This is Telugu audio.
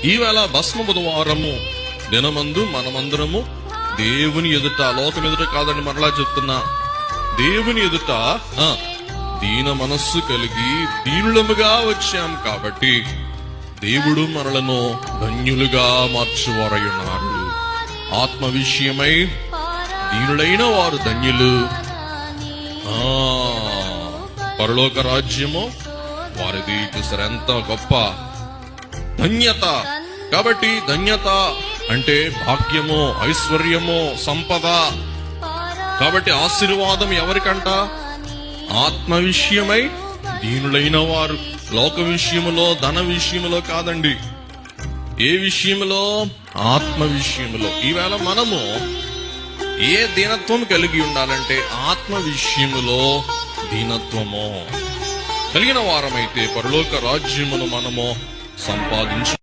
ఈవేళ భస్మ బుధవారము దినమందు మనమందరము దేవుని ఎదుట, లోకం ఎదుట కాదని మరలా చెప్తున్నా, దేవుని ఎదుట దీన మనస్సు కలిగి దీనులముగా వచ్చాం కాబట్టి దేవుడు మనలను ధన్యులుగా మార్చువారై ఉన్నారు. ఆత్మ విషయమై దీనులైన వారు ధన్యులు. పరలోక రాజ్యము వారిది. చూసారు ఎంత గొప్ప ధన్యత. కాబట్టి ధన్యత అంటే భాగ్యము, ఐశ్వర్యము, సంపద. కాబట్టి ఆశీర్వాదం ఎవరికంట? ఆత్మ విషయమై దీనులైన వారు. లోక విషయములో, ధన విషయములో కాదండి. ఏ విషయములో? ఆత్మ విషయములో. ఈవేళ మనము ఏ దీనత్వం కలిగి ఉండాలంటే ఆత్మ విషయములో దీనత్వము కలిగిన వారమైతే పరలోక రాజ్యమును మనము సంపాదించు.